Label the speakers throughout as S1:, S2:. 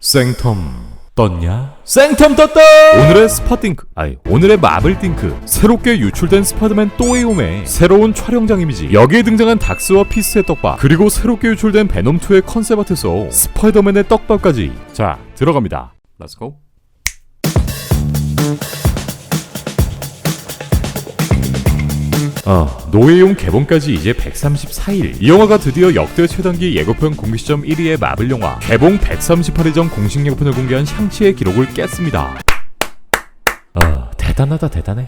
S1: 생텀 떴냐? 생텀 떴다! 오늘의 스파띵크, 오늘의 마블띵크, 새롭게 유출된 스파이더맨 또웨이홈의 새로운 촬영장 이미지, 여기에 등장한 닥스와 피스의 떡밥, 그리고 새롭게 유출된 베놈2의 컨셉 아트에서 스파이더맨의 떡밥까지. 자, 들어갑니다. 렛츠고. 노웨이홈 개봉까지 이제 134일. 이 영화가 드디어 역대 최단기 예고편 공개 시점 1위의 마블 영화, 개봉 138일 전 공식 예고편을 공개한 샹치의 기록을 깼습니다. 대단하다, 대단해.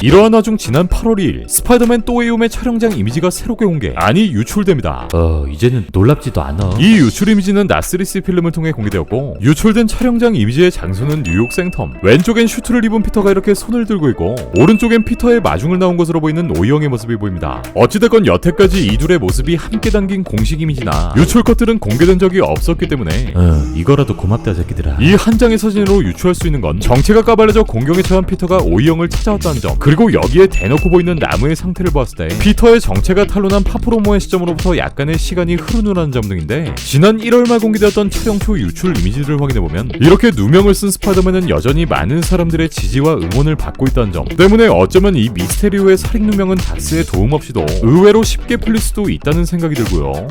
S1: 이러한 와중 지난 8월 2일 스파이더맨 또웨이홈의 촬영장 이미지가 새롭게 공개, 유출됩니다.
S2: 이제는 놀랍지도 않아.
S1: 이 유출 이미지는 나스리스 필름을 통해 공개되었고, 유출된 촬영장 이미지의 장소는 뉴욕 생텀. 왼쪽엔 슈트를 입은 피터가 이렇게 손을 들고 있고, 오른쪽엔 피터의 마중을 나온 것으로 보이는 오이형의 모습이 보입니다. 어찌됐건 여태까지 이 둘의 모습이 함께 담긴 공식 이미지나 유출 컷들은 공개된 적이 없었기 때문에
S2: 이거라도 고맙다 새끼들아.
S1: 이 한 장의 사진으로 유추할 수 있는 건 정체가 까발려져 공경에 처한 피터가 오이형을 찾아왔다는 점, 그리고 여기에 대놓고 보이는 나무의 상태를 보았을 때 피터의 정체가 탄로난 파프로모의 시점으로부터 약간의 시간이 흐르느라는 점 등인데, 지난 1월 말 공개되었던 촬영 초 유출 이미지들을 확인해보면 이렇게 누명을 쓴 스파이더맨은 여전히 많은 사람들의 지지와 응원을 받고 있다는 점 때문에 어쩌면 이 미스테리오의 살인 누명은 닥스의 도움 없이도 의외로 쉽게 풀릴 수도 있다는 생각이 들고요.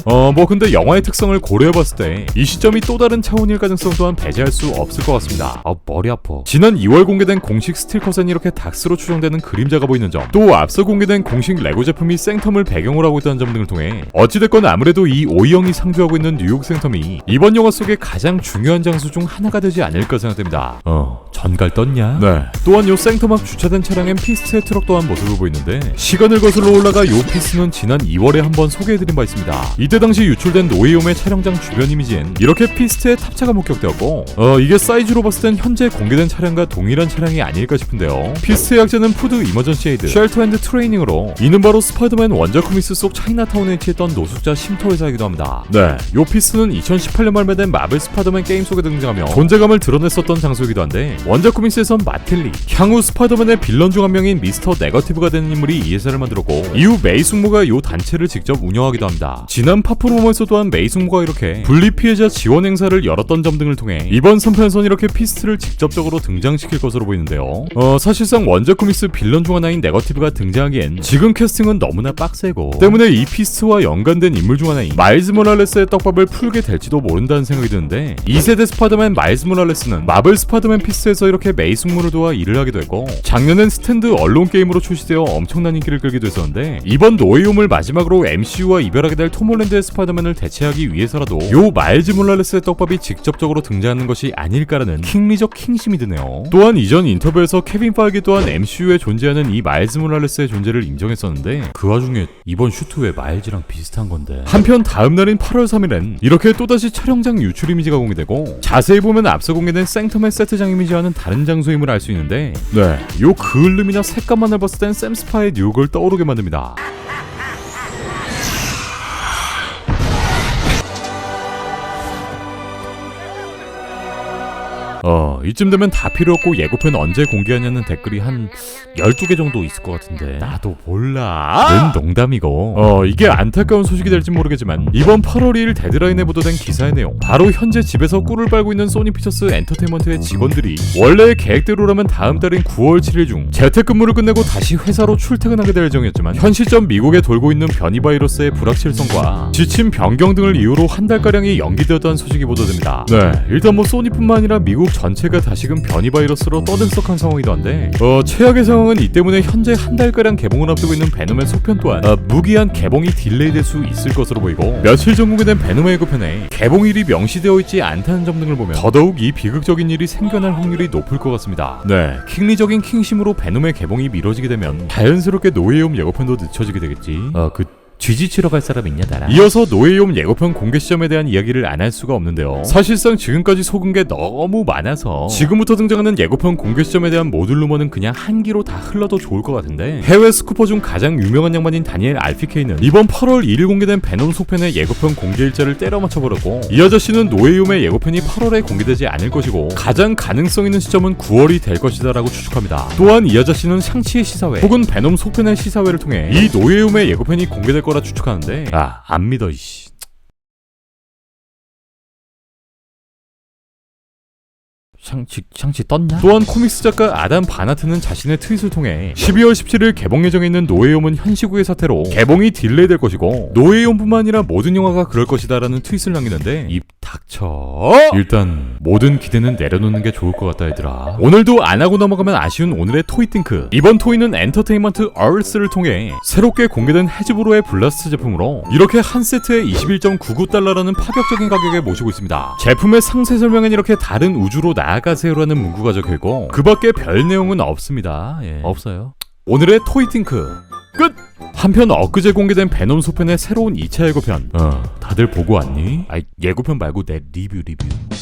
S1: 근데 영화의 특성을 고려해봤을 때 이 시점이 또 다른 차원일 가능성 또한 배제할 수 없을 것 같습니다.
S2: 머리 아파.
S1: 지난 2월 공개된 공식 스틸컷엔 이렇게 닥스로 추정되는 그림자가 보이는 점, 또 앞서 공개된 공식 레고 제품이 생텀을 배경으로 하고 있다는 점 등을 통해 어찌됐건 아무래도 이 오이형이 상주하고 있는 뉴욕 생텀이 이번 영화 속의 가장 중요한 장소 중 하나가 되지 않을까 생각됩니다.
S2: 전갈 떴냐?
S1: 네. 또한 요 생텀 앞 주차된 차량엔 피스트의 트럭 또한 모습을 보이는데, 시간을 거슬러 올라가 요 피스는 지난 2월에 한번 소개해드린 바 있습니다. 이때 당시 유출된 노웨이홈의 촬영장 주변 이미지엔 이렇게 피스트의 탑차가 목격되었고, 이게 사이즈로 봤을 땐 현재 공개된 차량과 동일한 차량이 아닐까 싶은데요. 피스트의 약자는 푸드 이머전시 에이드, 쉘터 앤드 트레이닝으로, 이는 바로 스파이더맨 원작 코믹스 속 차이나타운에 위치했던 노숙자 쉼터 회사이기도 합니다. 네, 요 피스는 2018년 발매된 마블 스파이더맨 게임 속에 등장하며 존재감을 드러냈었던 장소이기도 한데, 원작 코믹스에선 마텔리, 향후 스파이더맨의 빌런 중 한 명인 미스터 네거티브가 되는 인물이 이 회사를 만들었고, 이후 메이 숙모가 요 단체를 직접 운영하기도 합니다. 지난 파프로머에서 또한 메이 숙모가 이렇게 분리 피해자 지원 행사를 열었던 점 등을 통해 이번 3편에선 이렇게 피스트를 직접적으로 등장시킬 것으로 보이는데요. 사실상 원작 코믹스 빌런 중 하나인 네거티브가 등장하기엔 지금 캐스팅은 너무나 빡세고, 때문에 이 피스트와 연관된 인물 중 하나인 마일즈 모랄레스의 떡밥을 풀게 될지도 모른다는 생각이 드는데, 2세대 스파이더맨 마일즈 모랄레스는 마블 스파이더맨 피스에서 이렇게 메이 숙모를 도와 일을 하기도 했고, 작년엔 스탠드 언론 게임으로 출시되어 엄청난 인기를 끌기도 했었는데, 이번 노웨이홈을 마지막으로 MCU와 이별하게 될 톰 홀랜드의 스파이더맨을 대체하기 위해서라도 요 마일즈 모랄레스의 떡밥이 직접적으로 등장하는 것이 아닐까라는 킹리적 킹심이 드네요. 또한 이전 인터뷰에서 케빈 파이기 또한 MCU에 존재하는 이 마일즈 모랄레스의 존재를 인정했었는데, 그 와중에 이번 슈트 왜 마일즈랑 비슷한 건데. 한편 다음 날인 8월 3일엔 이렇게 또다시 촬영장 유출 이미지가 공개되고, 자세히 보면 앞서 공개된 생텀의 세트장 이미지와는 다른 장소임을 알 수 있는데, 요 그을름이나 색감만을 봤을 땐 샘 스파의 뉴욕을 떠오르게 만듭니다. 이쯤 되면 다 필요 없고 예고편 언제 공개하냐는 댓글이 한 12개 정도 있을 것 같은데, 나도 몰라. 는 농담이고, 이게 안타까운 소식이 될진 모르겠지만 이번 8월 2일 데드라인에 보도된 기사의 내용, 바로 현재 집에서 꿀을 빨고 있는 소니 피처스 엔터테인먼트의 직원들이 원래의 계획대로라면 다음 달인 9월 7일 중 재택근무를 끝내고 다시 회사로 출퇴근하게 될 예정이었지만, 현 시점 미국에 돌고 있는 변이 바이러스의 불확실성과 지침 변경 등을 이유로 한 달가량이 연기되었다는 소식이 보도됩니다. 일단 소니뿐만 아니라 미국 전체가 다시금 변이 바이러스로 떠들썩한 상황이기도 한데, 최악의 상황은 이 때문에 현재 한 달가량 개봉을 앞두고 있는 베놈의 속편 또한 무기한 개봉이 딜레이될 수 있을 것으로 보이고, 며칠 전 공개된 베놈의 예고편에 개봉일이 명시되어 있지 않다는 점 등을 보면 더더욱 이 비극적인 일이 생겨날 확률이 높을 것 같습니다. 킹리적인 킹심으로 베놈의 개봉이 미뤄지게 되면 자연스럽게 노웨이홈 예고편도 늦춰지게 되겠지.
S2: 쥐지치러 갈 사람 있냐 나라.
S1: 이어서 노웨이홈 예고편 공개 시점에 대한 이야기를 안 할 수가 없는데요. 사실상 지금까지 속은 게 너무 많아서 지금부터 등장하는 예고편 공개 시점에 대한 모든 루머는 그냥 한 기로 다 흘러도 좋을 것 같은데, 해외 스쿠퍼 중 가장 유명한 양반인 다니엘 RPK는 이번 8월 2일 공개된 베놈 속편의 예고편 공개 일자를 때려 맞춰버렸고, 이 아저씨는 노웨이홈의 예고편이 8월에 공개되지 않을 것이고 가장 가능성 있는 시점은 9월이 될 것이다 라고 추측합니다. 또한 이 아저씨는 샹치의 시사회 혹은 베놈 속편의 시사회를 통해 이 노웨이홈의 예고편이 공개될 거라 추측하는데,
S2: 안 믿어 이씨. 샹치 떴냐?
S1: 또한 코믹스 작가 아담 바나트는 자신의 트윗을 통해 12월 17일 개봉 예정에 있는 노웨이홈은 현 시국의 사태로 개봉이 딜레이될 것이고 노웨이홈뿐만 아니라 모든 영화가 그럴 것이다 라는 트윗을 남기는데, 입 닥쳐. 일단 모든 기대는 내려놓는 게 좋을 것 같다 얘들아. 오늘도 안 하고 넘어가면 아쉬운 오늘의 토이띵크. 이번 토이는 엔터테인먼트 얼스를 통해 새롭게 공개된 헤즈브로의 블라스트 제품으로 이렇게 한 세트에 21.99달러라는 파격적인 가격에 모시고 있습니다. 제품의 상세 설명엔 이렇게 다른 우주로 나아가세요라는 문구가 적혀있고 그 밖에 별 내용은 없습니다.
S2: 없어요.
S1: 오늘의 토이띵크 끝! 한편 엊그제 공개된 베놈 소편의 새로운 2차 예고편, 다들 보고 왔니? 예고편 말고 내 리뷰.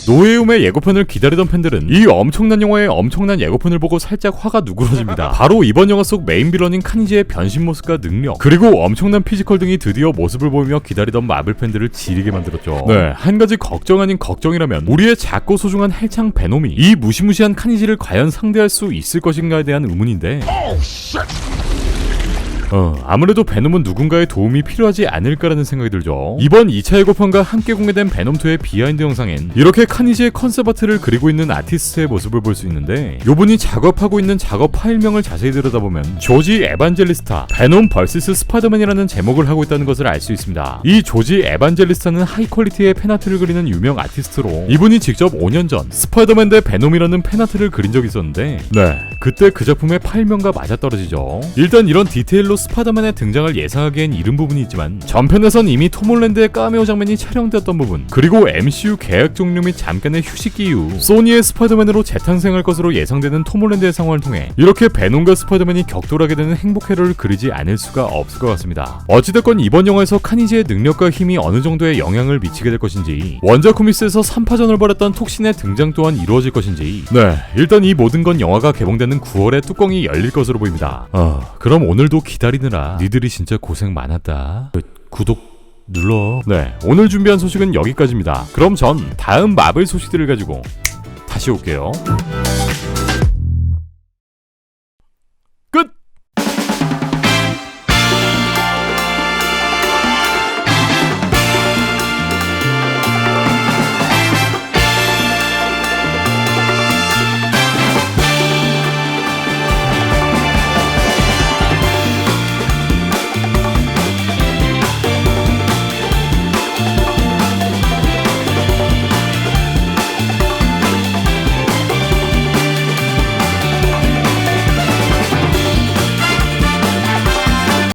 S1: 노웨이홈의 예고편을 기다리던 팬들은 이 엄청난 영화의 엄청난 예고편을 보고 살짝 화가 누그러집니다. 바로 이번 영화 속 메인 빌런인 카니지의 변신 모습과 능력, 그리고 엄청난 피지컬 등이 드디어 모습을 보이며 기다리던 마블 팬들을 지리게 만들었죠. 네, 한 가지 걱정 아닌 걱정이라면 우리의 작고 소중한 헬창 베놈이 이 무시무시한 카니지를 과연 상대할 수 있을 것인가에 대한 의문인데, 아무래도 베놈은 누군가의 도움이 필요하지 않을까라는 생각이 들죠. 이번 2차 예고편과 함께 공개된 베놈2의 비하인드 영상엔 이렇게 카니지의 컨셉 아트를 그리고 있는 아티스트의 모습을 볼 수 있는데, 요분이 작업하고 있는 작업 파일명을 자세히 들여다보면 조지 에반젤리스타 베놈 vs 스파이더맨이라는 제목을 하고 있다는 것을 알 수 있습니다. 이 조지 에반젤리스타는 하이 퀄리티의 팬아트를 그리는 유명 아티스트로, 이분이 직접 5년 전 스파이더맨 대 베놈이라는 팬아트를 그린 적이 있었는데, 네, 그때 그 작품의 파일명과 맞아떨어지죠. 일단 이런 디테일로 스파이더맨의 등장을 예상하기엔 이른 부분이 있지만, 전편에선 이미 톰 홀랜드의 카메오 장면이 촬영되었던 부분, 그리고 MCU 계약 종료 및 잠깐의 휴식기 이후 소니의 스파이더맨으로 재탄생할 것으로 예상되는 톰 홀랜드의 상황을 통해 이렇게 베놈과 스파이더맨이 격돌하게 되는 행복 회로를 그리지 않을 수가 없을 것 같습니다. 어찌됐건 이번 영화에서 카니지의 능력과 힘이 어느 정도의 영향을 미치게 될 것인지, 원작 코믹스에서 3파전을 벌였던 톡신의 등장 또한 이루어질 것인지, 네, 일단 이 모든 건 영화가 개봉되는 9월에 뚜껑이 열릴 것으로 보입니다. 그럼 오늘도 기다리느라 니들이 진짜 고생 많았다. 구독 눌러. 네, 오늘 준비한 소식은 여기까지입니다. 그럼 전 다음 마블 소식들을 가지고 다시 올게요.